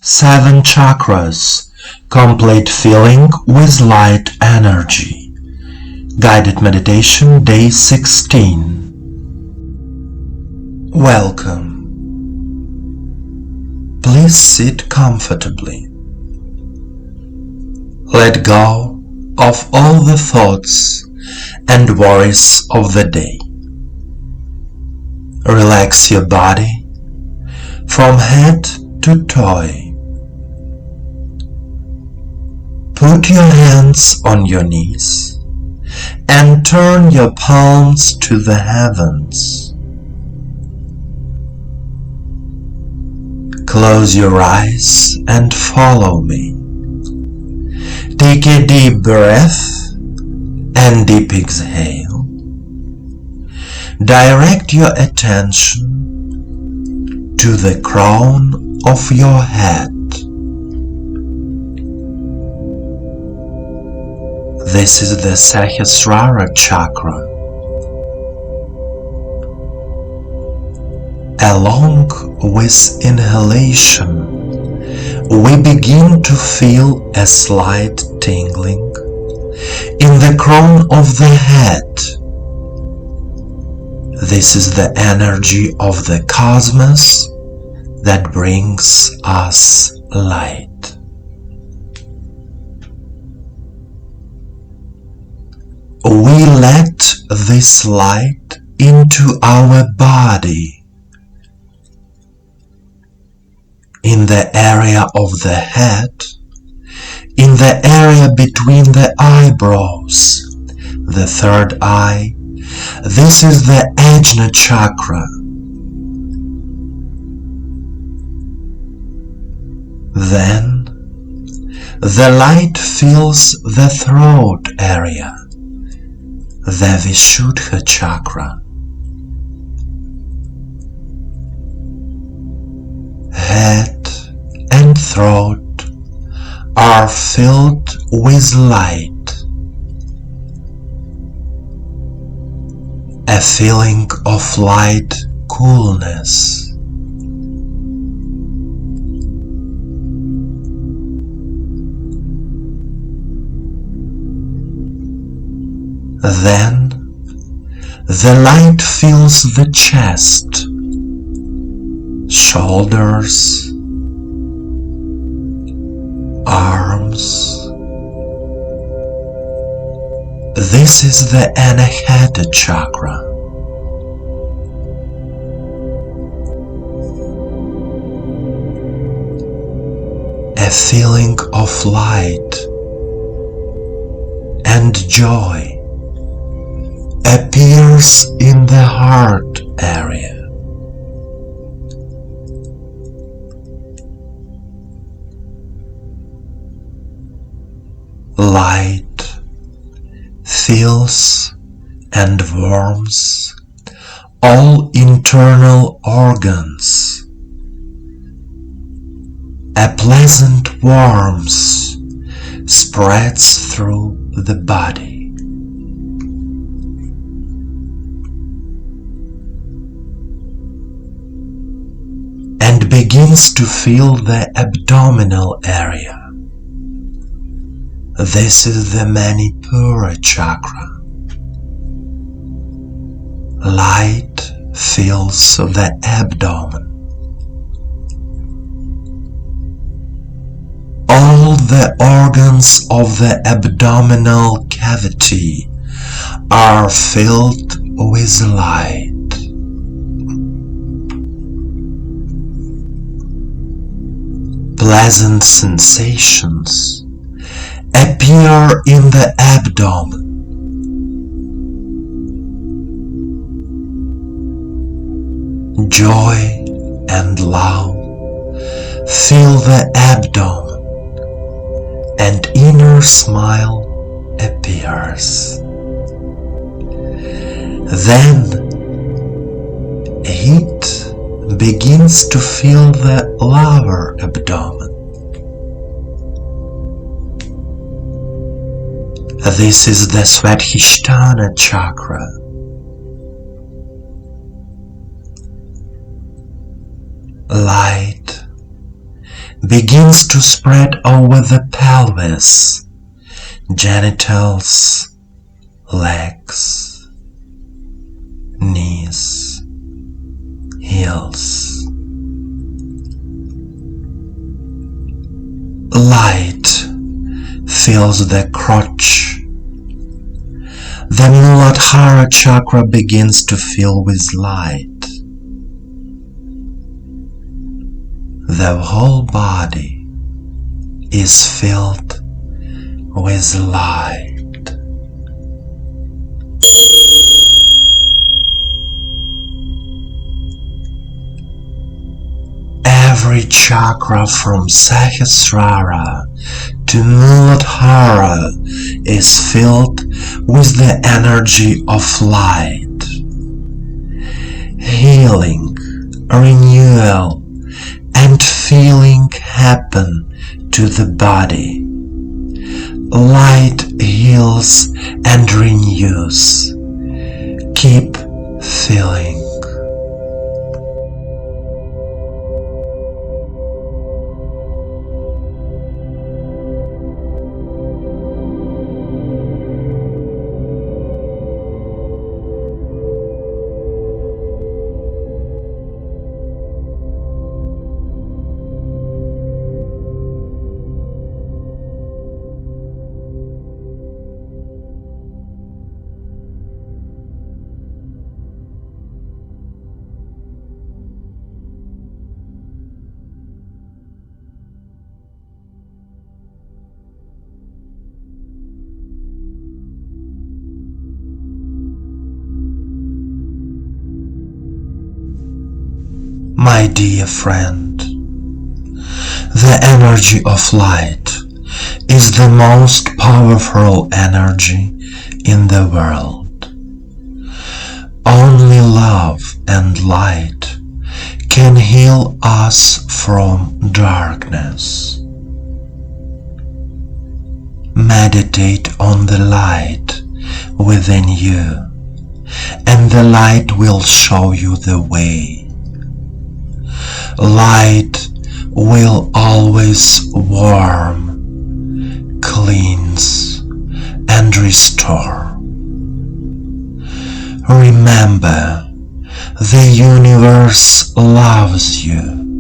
7 chakras, complete feeling with light energy. Guided meditation day 16. Welcome. Please sit comfortably. Let go of all the thoughts and worries of the day. Relax your body from head to toe. Put your hands on your knees and turn your palms to the heavens. Close your eyes and follow me. Take a deep breath and deep exhale. Direct your attention to the crown of your head. This is the Sahasrara chakra. Along with inhalation, we begin to feel a slight tingling in the crown of the head. This is the energy of the cosmos that brings us light. We let this light into our body, in the area of the head, in the area between the eyebrows, the third eye. This is the Ajna chakra. Then the light fills the throat area, the Vishuddha chakra. Head and throat are filled with light. A feeling of light coolness. Then the light fills the chest, shoulders, arms. This is the Anahata chakra. A feeling of light and joy appears in the heart area. Light fills and warms all internal organs. A pleasant warmth spreads through the body. And begins to fill the abdominal area. This is the Manipura chakra. Light fills the abdomen. All the organs of the abdominal cavity are filled with light. Pleasant sensations appear in the abdomen. Joy and love fill the abdomen, and inner smile appears. Then heat begins to fill the lower abdomen. This is the Swadhisthana chakra. Light begins to spread over the pelvis, genitals, legs, knees, heels. Light fills the crotch. The Muladhara chakra begins to fill with light. The whole body is filled with light. Every chakra from Sahasrara to Muladhara is filled with the energy of light. Healing, renewal, and feeling happen to the body. Light heals and renews. Keep feeling. My dear friend, the energy of light is the most powerful energy in the world. Only love and light can heal us from darkness. Meditate on the light within you, and the light will show you the way. Light will always warm, cleanse, and restore. Remember, the universe loves you.